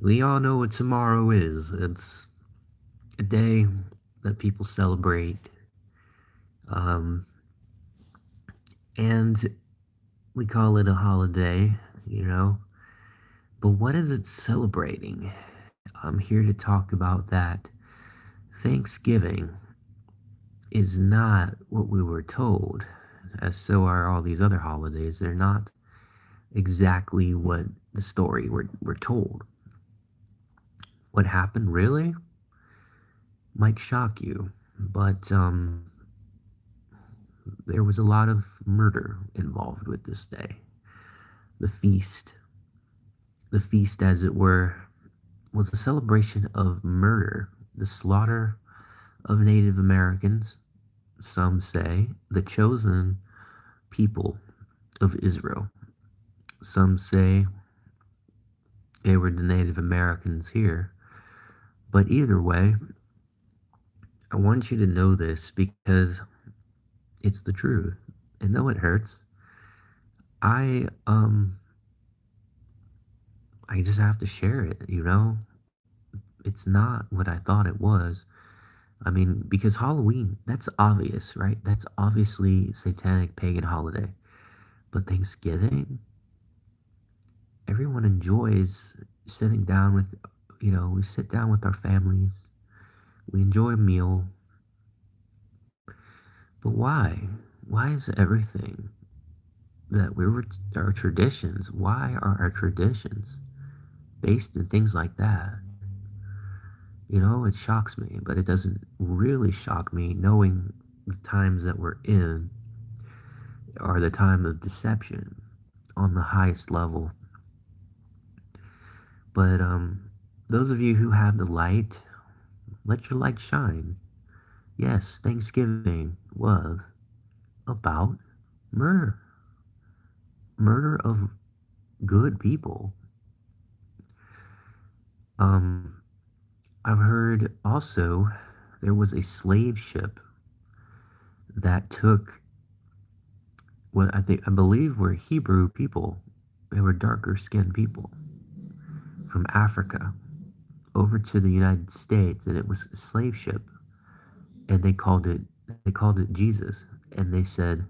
We all know what tomorrow is. It's a day that people celebrate. Um, and we call it a holiday, you know. But what is it celebrating? I'm here to talk about that. Thanksgiving is not what we were told, as so are all these other holidays. They're not exactly what the story we're told. What happened really might shock you, but there was a lot of murder involved with this day. The feast, the feast, as it were, was a celebration of murder, the slaughter of Native Americans, some say the chosen people of Israel. Some say they were the Native Americans here. But either way, I want you to know this because it's the truth. And though it hurts, I um I just have to share it. It's not what I thought it was. I mean, because Halloween, that's obvious, right? That's obviously satanic pagan holiday. But Thanksgiving, everyone enjoys sitting down with, we sit down with our families, we enjoy a meal. But why? Why is everything that our traditions, why are our traditions based in things like that? It shocks me, but it doesn't really shock me knowing the times that we're in are the time of deception on the highest level. But those of you who have the light, let your light shine. Yes, Thanksgiving was about murder. Murder of good people. Um, I've heard also there was a slave ship that took what I believe were Hebrew people. They were darker skinned people from Africa over to the United States, and it was a slave ship, and they called it Jesus, and they said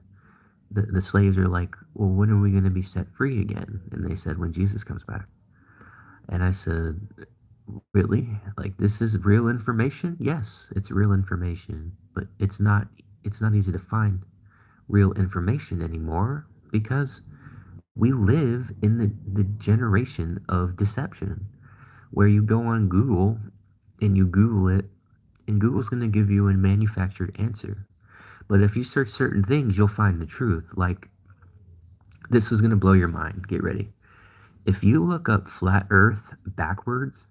the slaves are like, well, when are we going to be set free again? And they said, when Jesus comes back. And I said, really? Like, this is real information? Yes, it's real information, but it's not easy to find real information anymore because we live in the generation of deception where you go on Google and you Google it, and Google's going to give you a manufactured answer. But if you search certain things, you'll find the truth. Like, this is going to blow your mind. Get ready. If you look up flat earth backwards,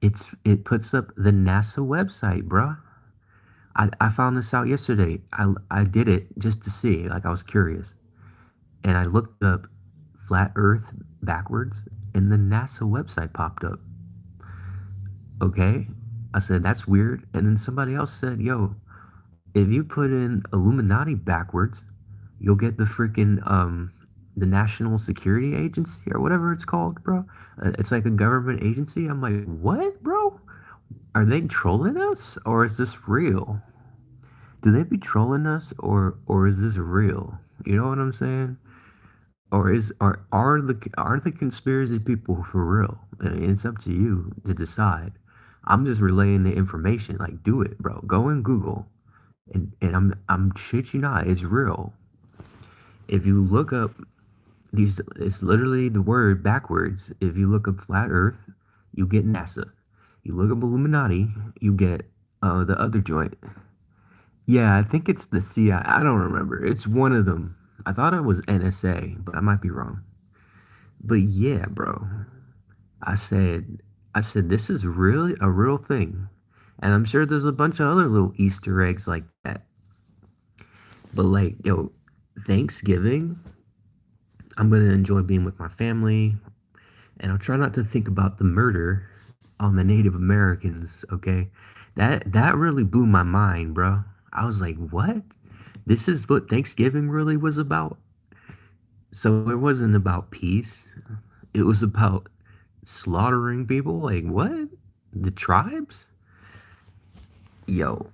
it puts up the NASA website, bruh. I found this out yesterday. I did it just to see, like I was curious. And I looked up flat earth backwards and the NASA website popped up. Okay. I said, that's weird. And then somebody else said, yo, if you put in Illuminati backwards, you'll get the National Security Agency or whatever it's called, bro. It's like a government agency. I'm like, what, bro? Are they trolling us or is this real? Do they be trolling us or is this real? You know what I'm saying? Or are the conspiracy people for real? And it's up to you to decide. I'm just relaying the information. Like, do it, bro. Go in Google, and I'm shit you not. It's real. If you look up these, it's literally the word backwards. If you look up flat Earth, you get NASA. You look up Illuminati, you get the other joint. Yeah, I think it's the CIA. I don't remember. It's one of them. I thought it was NSA, but I might be wrong. But yeah, bro. I said I said this is really a real thing. And I'm sure there's a bunch of other little Easter eggs like that. But like, yo, Thanksgiving, I'm gonna enjoy being with my family, and I'll try not to think about the murder on the Native Americans, okay? That really blew my mind, bro. I was like, what? This is what Thanksgiving really was about? So it wasn't about peace. It was about slaughtering people. Like what? The tribes? Yo,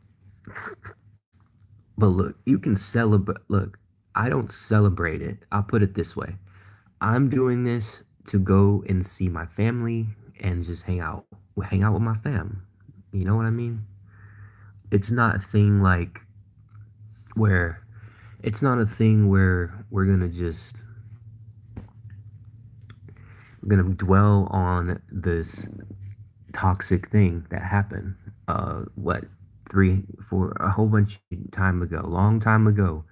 but look, you can celebrate. Look, I don't celebrate it. I'll put it this way: I'm doing this to go and see my family and just hang out with my fam. You know what I mean? It's not a thing like where it's not a thing where we're gonna dwell on this toxic thing that happened. What 3, 4, a whole bunch of time ago, long time ago.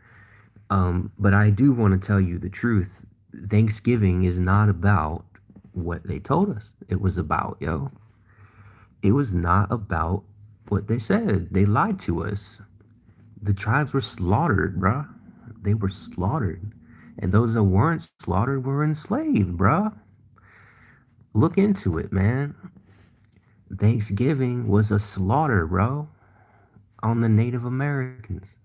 But I do want to tell you the truth. Thanksgiving is not about what they told us. It was about, yo. It was not about what they said. They lied to us. The tribes were slaughtered, bruh. They were slaughtered. And those that weren't slaughtered were enslaved, bruh. Look into it, man. Thanksgiving was a slaughter, bro, on the Native Americans.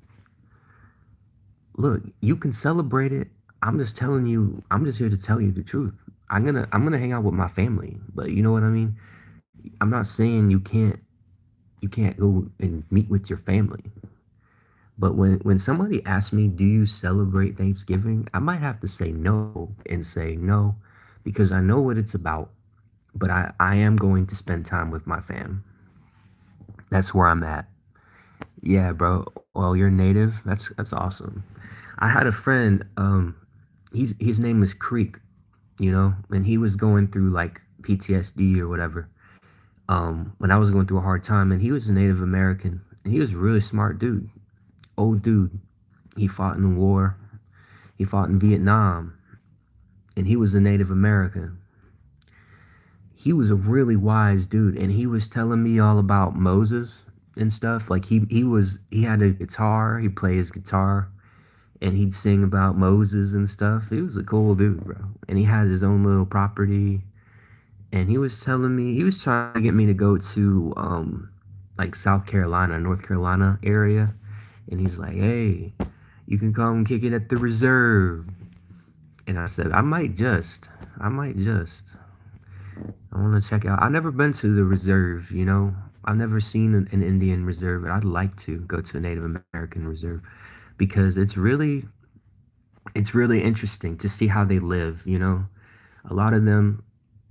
Look, you can celebrate it. I'm just telling you, I'm just here to tell you the truth. I'm gonna hang out with my family, but you know what I mean? I'm not saying you can't go and meet with your family. But when somebody asks me, "Do you celebrate Thanksgiving?" I might have to say no and say no because I know what it's about, but I am going to spend time with my fam. That's where I'm at. Yeah, bro. Well, you're native. That's awesome. I had a friend. His name is Creek. You know, and he was going through like PTSD or whatever. When I was going through a hard time, and he was a Native American, and he was a really smart dude. Old dude. He fought in the war. He fought in Vietnam, and he was a Native American. He was a really wise dude, and he was telling me all about Moses and stuff. Like he had a guitar. He played his guitar, and he'd sing about Moses and stuff. He was a cool dude, bro. And he had his own little property. And he was telling me he was trying to get me to go to like South Carolina, North Carolina area. And he's like, "Hey, you can come kick it at the reserve." And I said, I might just. I want to check out. I've never been to the reserve, you know. I've never seen an Indian reserve, but I'd like to go to a Native American reserve because it's really interesting to see how they live, you know. A lot of them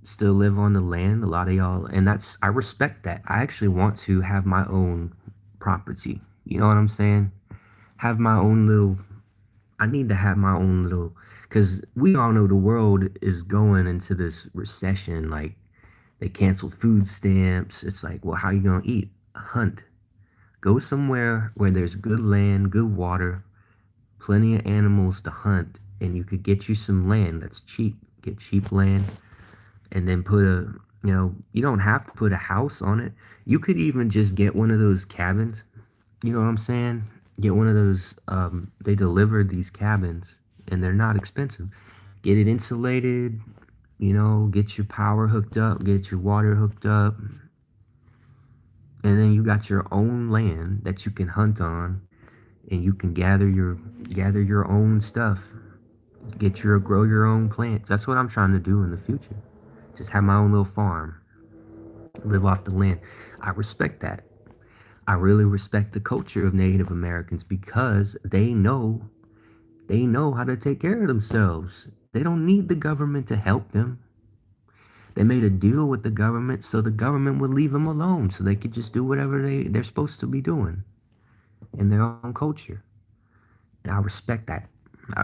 still live on the land, a lot of y'all, and that's I respect that. I actually want to have my own property. You know what I'm saying? Have my own little I need to have my own little cuz we all know the world is going into this recession like they canceled food stamps. It's like, well, how you going to eat? Hunt. Go somewhere where there's good land, good water, plenty of animals to hunt, and you could get you some land that's cheap. Get cheap land and then you don't have to put a house on it. You could even just get one of those cabins. You know what I'm saying? Get one of those, they deliver these cabins and they're not expensive. Get it insulated, get your power hooked up, get your water hooked up. And then you got your own land that you can hunt on and you can gather your own stuff. Grow your own plants. That's what I'm trying to do in the future. Just have my own little farm. Live off the land. I respect that. I really respect the culture of Native Americans because they know how to take care of themselves. They don't need the government to help them. They made a deal with the government so the government would leave them alone so they could just do whatever they're supposed to be doing in their own culture. And I respect that.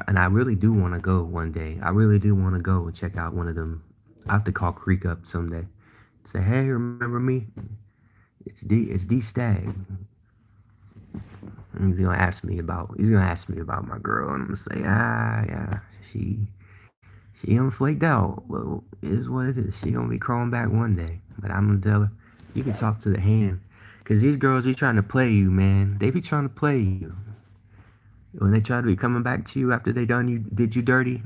And I really do want to go one day. I really do want to go and check out one of them. I have to call Creek up someday. Say, hey, remember me? It's D Stag. And he's gonna ask me about my girl, and I'm gonna say, yeah, she done flaked out. Well, it is what it is. She gonna be crawling back one day. But I'm gonna tell her, you can talk to the hand. Cause these girls be trying to play you, man. They be trying to play you. When they try to be coming back to you after they did you dirty,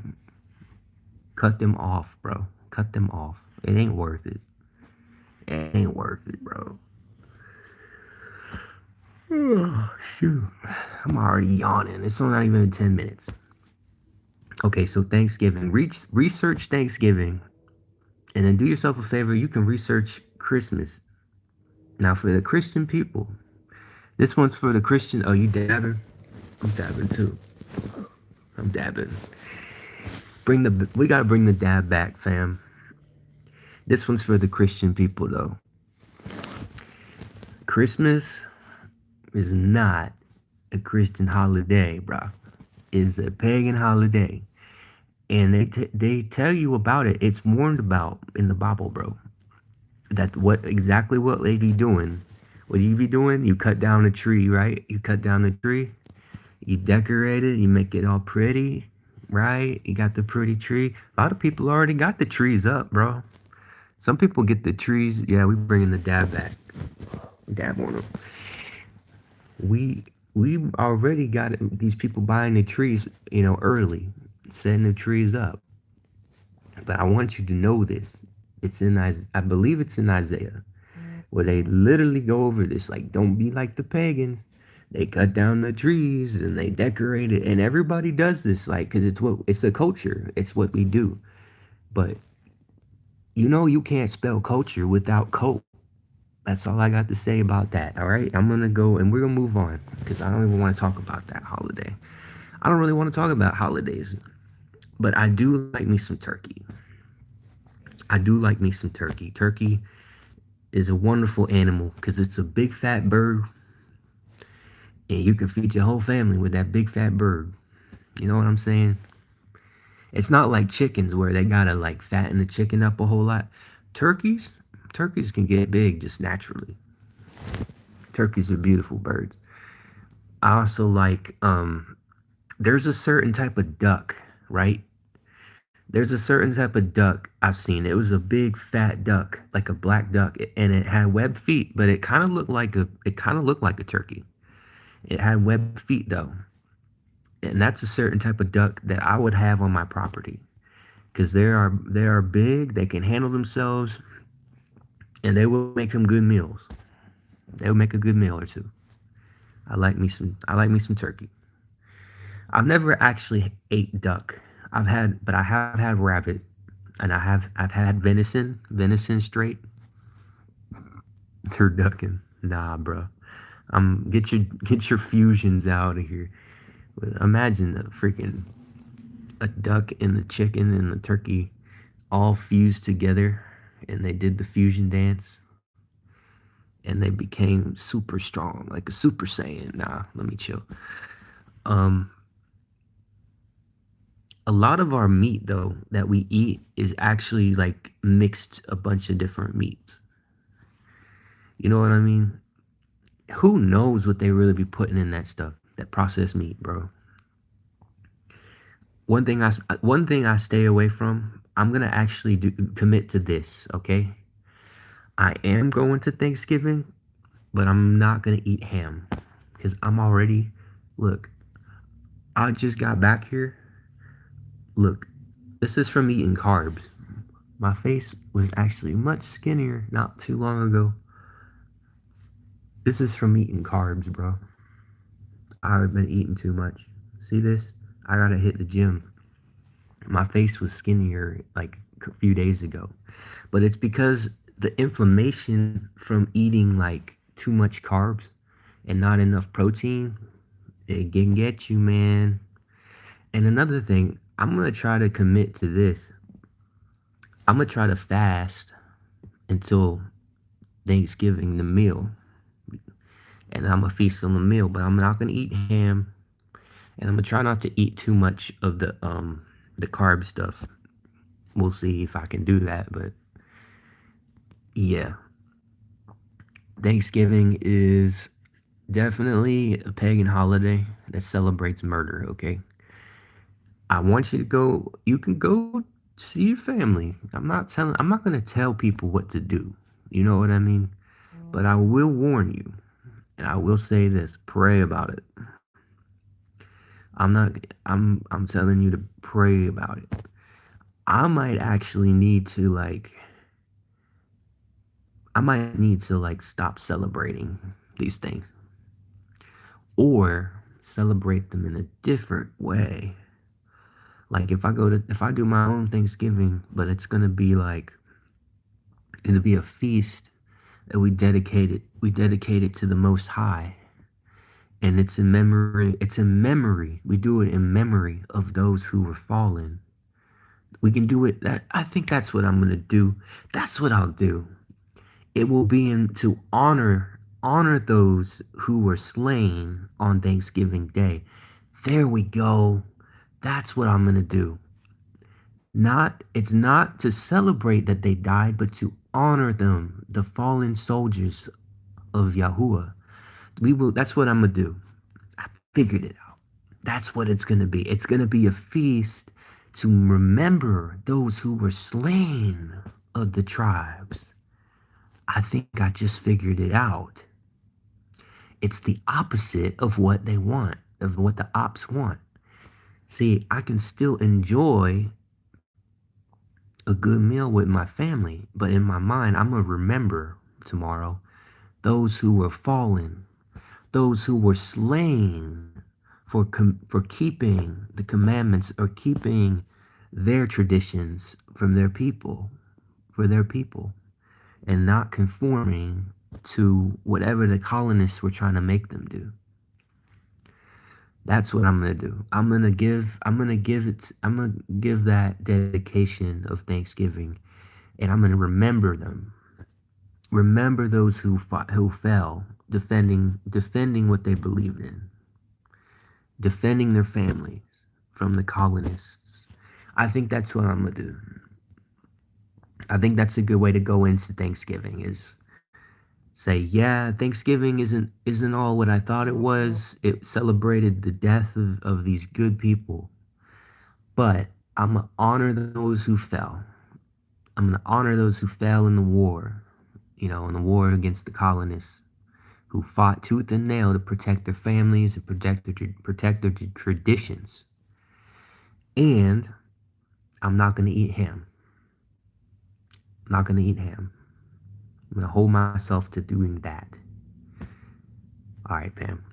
cut them off, bro. Cut them off. It ain't worth it. It ain't worth it, bro. Oh, shoot. I'm already yawning. It's not even 10 minutes. Okay, so Thanksgiving. Research Thanksgiving. And then do yourself a favor, you can research Christmas. Now, for the Christian people, this one's for the Christian. Oh, you dabbing? I'm dabbing too. I'm dabbing. We gotta bring the dab back, fam. This one's for the Christian people, though. Christmas is not a Christian holiday, bro. It's a pagan holiday, and they tell you about it. It's warned about in the Bible, bro. That what they be doing. What you be doing? You cut down a tree, right? You cut down the tree, you decorate it, you make it all pretty, right? You got the pretty tree. A lot of people already got the trees up, bro. Some people get the trees. Yeah, we bringing the dab back. Dab on them. We already got these people buying the trees, early, setting the trees up. But I want you to know this. It's in I believe it's in Isaiah, where they literally go over this. Like, don't be like the pagans. They cut down the trees and they decorate it, and everybody does this, like, because it's a culture. It's what we do. But you can't spell culture without coat. That's all I got to say about that. All right, I'm gonna go and we're gonna move on because I don't even want to talk about that holiday. I don't really want to talk about holidays, but I do like me some turkey. I do like me some turkey. Turkey is a wonderful animal because it's a big fat bird, and you can feed your whole family with that big fat bird. You know what I'm saying? It's not like chickens where they gotta like fatten the chicken up a whole lot. Turkeys, turkeys can get big just naturally. Turkeys are beautiful birds. I also like there's a certain type of duck, right? There's a certain type of duck I've seen. It was a big fat duck, like a black duck, and it had webbed feet, but it kind of looked like a turkey. It had webbed feet though. And that's a certain type of duck that I would have on my property because they are big, they can handle themselves, and they will make them good meals. They will make a good meal or two. I like me some turkey. I've never actually ate duck. But I have had rabbit, and I've had venison straight. Turducken, nah, bro. Get your fusions out of here. Imagine the freaking a duck and the chicken and the turkey all fused together, and they did the fusion dance, and they became super strong, like a super saiyan. Nah, let me chill. Um, a lot of our meat though that we eat is actually like mixed a bunch of different meats. You know what I mean? Who knows what they really be putting in that stuff, that processed meat, bro? One thing I stay away from. I'm gonna actually commit to this, okay? I am going to Thanksgiving, but I'm not gonna eat ham because I'm already. Look, I just got back here. Look, this is from eating carbs. My face was actually much skinnier not too long ago. This is from eating carbs, bro. I've been eating too much. See this? I gotta hit the gym. My face was skinnier like a few days ago. But it's because the inflammation from eating like too much carbs and not enough protein, it can get you, man. And another thing, I'm gonna try to commit to this. I'm gonna try to fast until Thanksgiving, the meal, and I'm gonna feast on the meal. But I'm not gonna eat ham, and I'm gonna try not to eat too much of the carb stuff. We'll see if I can do that, but yeah, Thanksgiving is definitely a pagan holiday that celebrates murder. Okay, I want you to go. You can go see your family. I'm not gonna tell people what to do. You know what I mean? But I will warn you, and I will say this: pray about it. I'm not. I'm telling you to pray about it. I might actually need to like. I might need to like stop celebrating these things or celebrate them in a different way. Like if I do my own Thanksgiving, but it's gonna be like It'll be a feast that we dedicate it to the Most High, and it's in memory. We do it in memory of those who were fallen. We can do it. That I think that's what I'm gonna do. That's what I'll do. It will be in to honor those who were slain on Thanksgiving Day. There we go. That's what I'm gonna do. It's not to celebrate that they died, but to honor them, the fallen soldiers of Yahuwah. That's what I'm gonna do. I figured it out. That's what it's gonna be. It's gonna be a feast to remember those who were slain of the tribes. I think I just figured it out. It's the opposite of what they want, of what the ops want. See, I can still enjoy a good meal with my family, but in my mind, I'm going to remember tomorrow those who were fallen, those who were slain for keeping the commandments or keeping their traditions from their people, for their people, and not conforming to whatever the colonists were trying to make them do. That's what I'm gonna do. I'm gonna give that dedication of Thanksgiving, and I'm gonna remember them. Remember those who fought, who fell, defending what they believed in, defending their families from the colonists. I think that's what I'm gonna do. I think that's a good way to go into Thanksgiving is say, yeah, Thanksgiving isn't all what I thought it was. It celebrated the death of these good people. But I'm gonna honor those who fell. I'm gonna honor those who fell in the war, in the war against the colonists, who fought tooth and nail to protect their families and protect their traditions. And I'm not gonna eat ham. I'm not gonna eat ham. I'm gonna hold myself to doing that. All right, fam.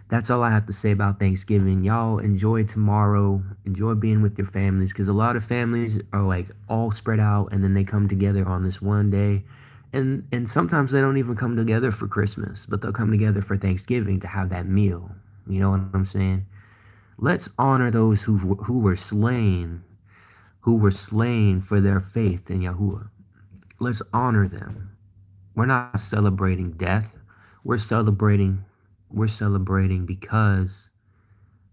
That's all I have to say about Thanksgiving. Y'all enjoy tomorrow. Enjoy being with your families, because a lot of families are like all spread out and then they come together on this one day. And sometimes they don't even come together for Christmas, but they'll come together for Thanksgiving to have that meal. You know what I'm saying? Let's honor those who were slain for their faith in Yahuwah. Let's honor them. We're not celebrating death. We're celebrating because,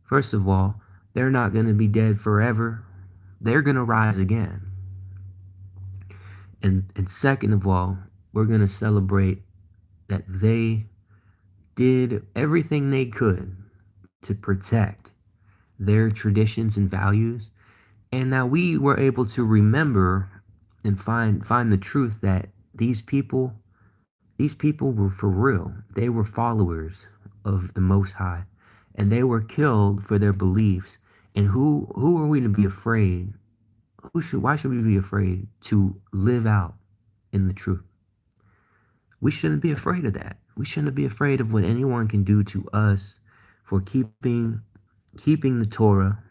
first of all, they're not going to be dead forever. They're going to rise again. And second of all, we're going to celebrate that they did everything they could to protect their traditions and values. And now we were able to remember and find the truth that these people were for real. They were followers of the Most High, and they were killed for their beliefs. And who are we to be afraid? Why should we be afraid to live out in the truth? We shouldn't be afraid of that. We shouldn't be afraid of what anyone can do to us for keeping the Torah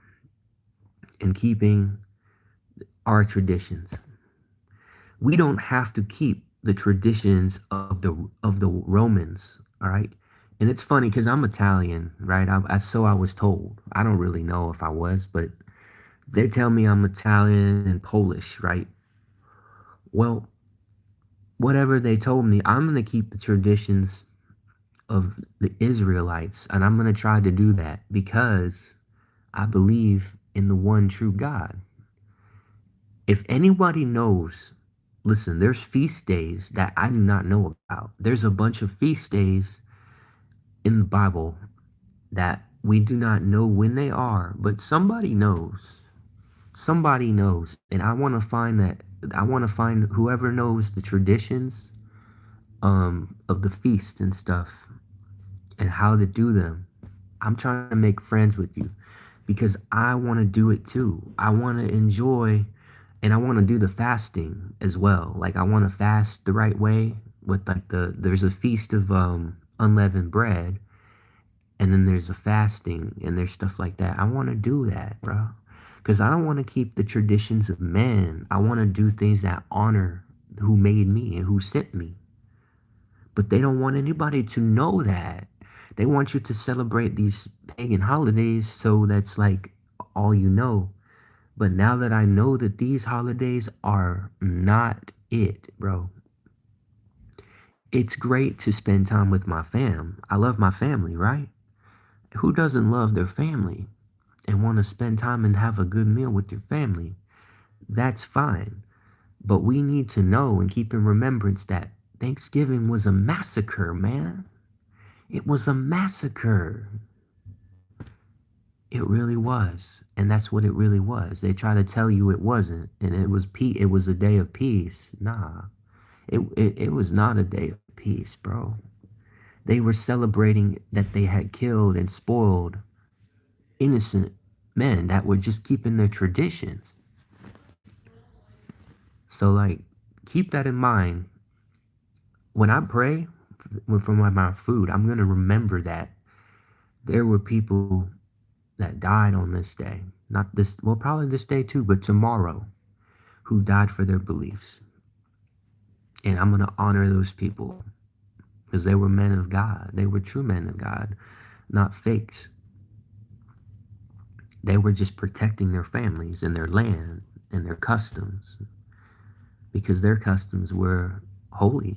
and keeping our traditions. We don't have to keep the traditions of the Romans, all right? And it's funny because I'm Italian, right? So I was told. I don't really know if I was, but they tell me I'm Italian and Polish, right? Well, whatever they told me, I'm going to keep the traditions of the Israelites, and I'm going to try to do that because I believe in the one true God. If anybody knows, listen, there's feast days that I do not know about. There's a bunch of feast days in the Bible that we do not know when they are, but somebody knows. Somebody knows. And I want to find that. I want to find whoever knows the traditions of the feasts and stuff and how to do them. I'm trying to make friends with you because I want to do it too. I want to enjoy, and I want to do the fasting as well. Like I want to fast the right way with like there's a feast of unleavened bread, and then there's a fasting and there's stuff like that. I want to do that, bro, because I don't want to keep the traditions of men. I want to do things that honor who made me and who sent me. But they don't want anybody to know that. They want you to celebrate these pagan holidays, so that's like all you know. But now that I know that these holidays are not it, bro, it's great to spend time with my fam. I love my family, right? Who doesn't love their family and want to spend time and have a good meal with your family? That's fine. But we need to know and keep in remembrance that Thanksgiving was a massacre, man. It was a massacre. It really was. And that's what it really was. They try to tell you it wasn't. And it was a day of peace. Nah. It was not a day of peace, bro. They were celebrating that they had killed and spoiled innocent men that were just keeping their traditions. So like keep that in mind. When I pray for my food, I'm gonna remember that there were people that died on this day. Not this, well, probably this day too, but tomorrow, who died for their beliefs. And I'm going to honor those people because they were men of God. They were true men of God, not fakes. They were just protecting their families and their land and their customs because their customs were holy.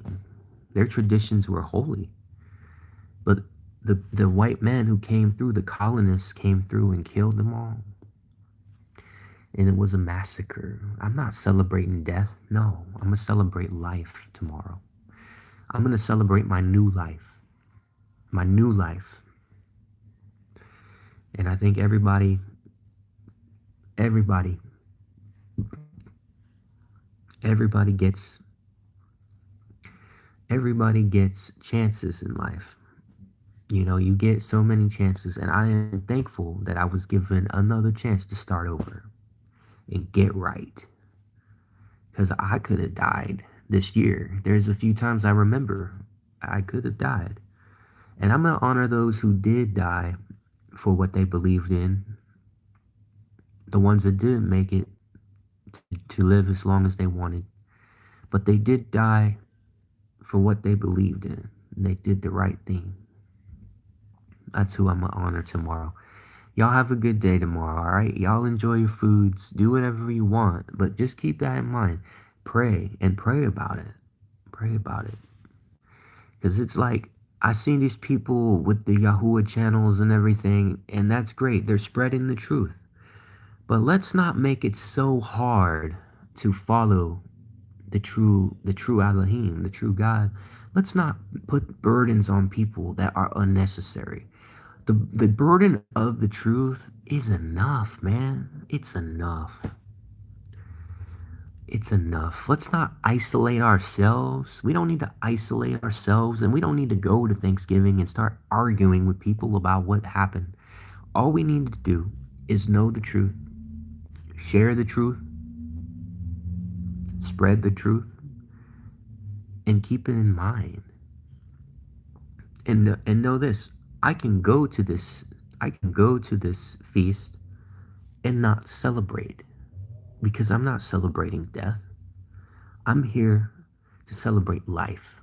Their traditions were holy. But the white men who came through, the colonists came through and killed them all. And it was a massacre. I'm not celebrating death. No, I'm going to celebrate life tomorrow. I'm going to celebrate my new life. My new life. And I think everybody gets chances in life. You know, you get so many chances, and I am thankful that I was given another chance to start over and get right. Because I could have died this year. There's a few times I remember I could have died. And I'm going to honor those who did die for what they believed in. The ones that didn't make it to live as long as they wanted. But they did die for what they believed in. They did the right thing. That's who I'm going to honor tomorrow. Y'all have a good day tomorrow, all right? Y'all enjoy your foods. Do whatever you want. But just keep that in mind. Pray and pray about it. Pray about it. Because it's like, I seen these people with the Yahuwah channels and everything, and that's great. They're spreading the truth. But let's not make it so hard to follow the true Elohim, the true God. Let's not put burdens on people that are unnecessary. The burden of the truth is enough, man. It's enough. It's enough. Let's not isolate ourselves. We don't need to isolate ourselves, and we don't need to go to Thanksgiving and start arguing with people about what happened. All we need to do is know the truth, share the truth, spread the truth, and keep it in mind. And know this, I can go to this feast and not celebrate, because I'm not celebrating death. I'm here to celebrate life.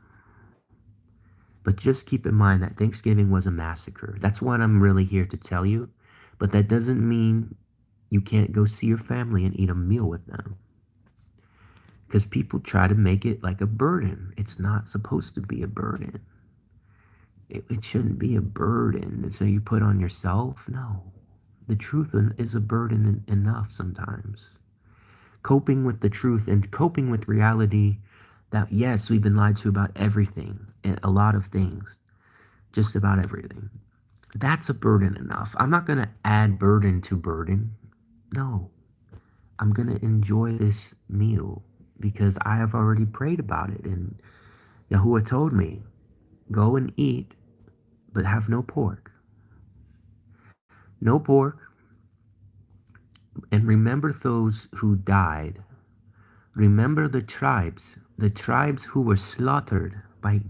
But just keep in mind that Thanksgiving was a massacre. That's what I'm really here to tell you. But that doesn't mean you can't go see your family and eat a meal with them. Because people try to make it like a burden. It's not supposed to be a burden. It shouldn't be a burden. And so you put on yourself? No. The truth is a burden enough sometimes. Coping with the truth and coping with reality that, yes, we've been lied to about everything, a lot of things, just about everything. That's a burden enough. I'm not going to add burden to burden. No. I'm going to enjoy this meal because I have already prayed about it. And Yahuwah told me, go and eat, but have no pork. No pork. And remember those who died. Remember the tribes who were slaughtered by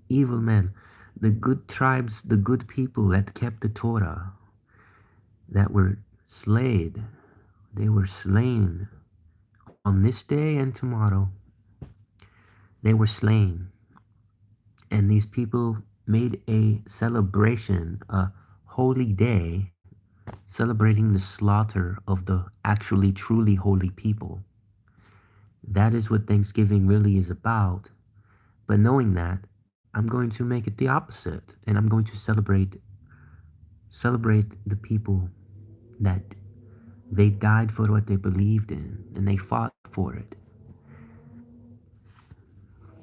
evil men, the good tribes, the good people that kept the Torah, that were slayed. They were slain on this day and tomorrow. They were slain, and these people made a celebration, a holy day, celebrating the slaughter of the actually truly holy people. That is what Thanksgiving really is about. But knowing that, I'm going to make it the opposite, and I'm going to celebrate the people that they died for what they believed in, and they fought for it.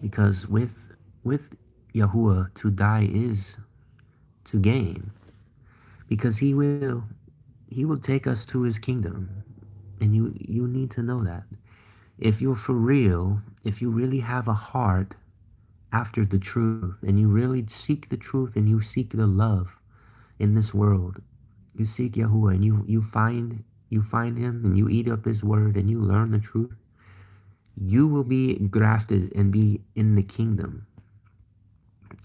Because with Yahuwah, to die is to gain, because he will take us to his kingdom, and you need to know that. If you're for real, if you really have a heart after the truth, and you really seek the truth, and you seek the love in this world, you seek Yahuwah, and you find him, and you eat up his word, and you learn the truth, you will be grafted and be in the kingdom.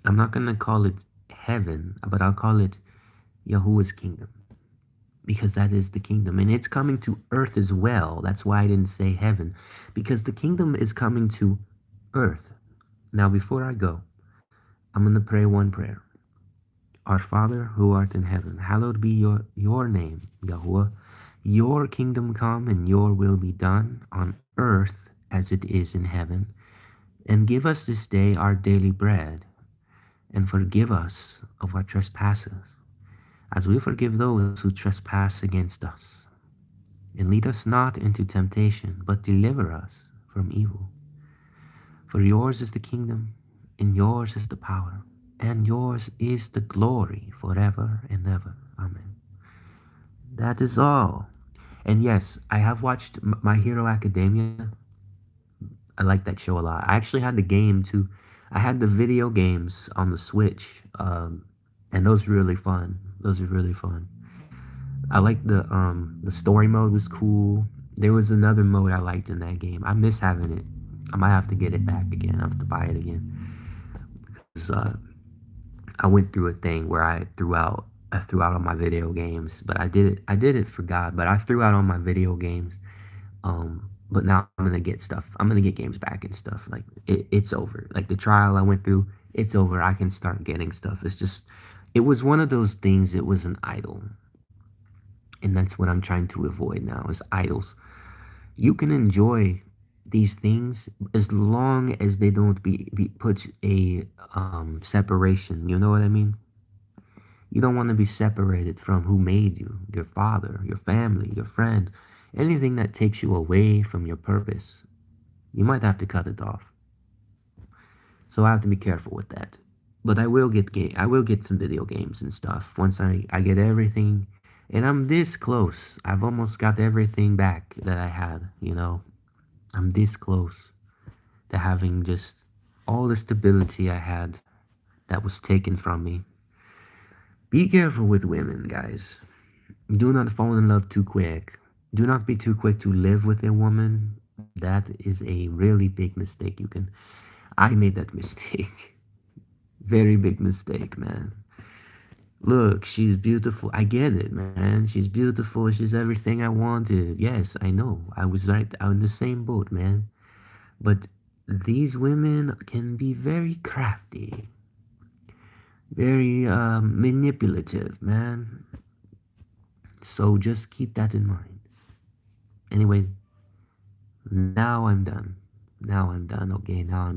I'm not going to call it heaven, but I'll call it Yahuwah's kingdom, because that is the kingdom, and it's coming to earth as well. That's why I didn't say heaven, because the kingdom is coming to earth. Now, before I go, I'm going to pray one prayer. Our Father who art in heaven, hallowed be your name, Yahuwah. Your kingdom come, and your will be done on earth as it is in heaven. And give us this day our daily bread, and forgive us of our trespasses, as we forgive those who trespass against us. And lead us not into temptation, but deliver us from evil. For yours is the kingdom, and yours is the power, and yours is the glory forever and ever. Amen. That is all. And yes, I have watched My Hero Academia. I like that show a lot. I actually had the game too. I had the video games on the Switch, and those were really fun. Those are really fun. I like the story mode was cool. There was another mode I liked in that game. I miss having it. I might have to get it back again. I have to buy it again, because I went through a thing where I threw out all my video games, but I did it for God, but I threw out all my video games. But now I'm gonna get stuff. I'm gonna get games back and stuff. Like it's over. Like the trial I went through, it's over. I can start getting stuff. It was one of those things. It was an idol, and that's what I'm trying to avoid now is idols. You can enjoy these things as long as they don't be put a separation. You know what I mean? You don't want to be separated from who made you, your father, your family, your friends, anything that takes you away from your purpose. You might have to cut it off. So I have to be careful with that. But I will get some video games and stuff once I get everything. And I'm this close. I've almost got everything back that I had, you know. I'm this close to having just all the stability I had that was taken from me. Be careful with women, guys. Do not fall in love too quick. Do not be too quick to live with a woman. That is a really big mistake. I made that mistake. Very big mistake, man. Look, she's beautiful. I get it, man. She's beautiful. She's everything I wanted. Yes, I know. I was right on the same boat, man. But these women can be very crafty, very manipulative, man. So just keep that in mind. Anyways, now I'm done. Okay, now I'm done.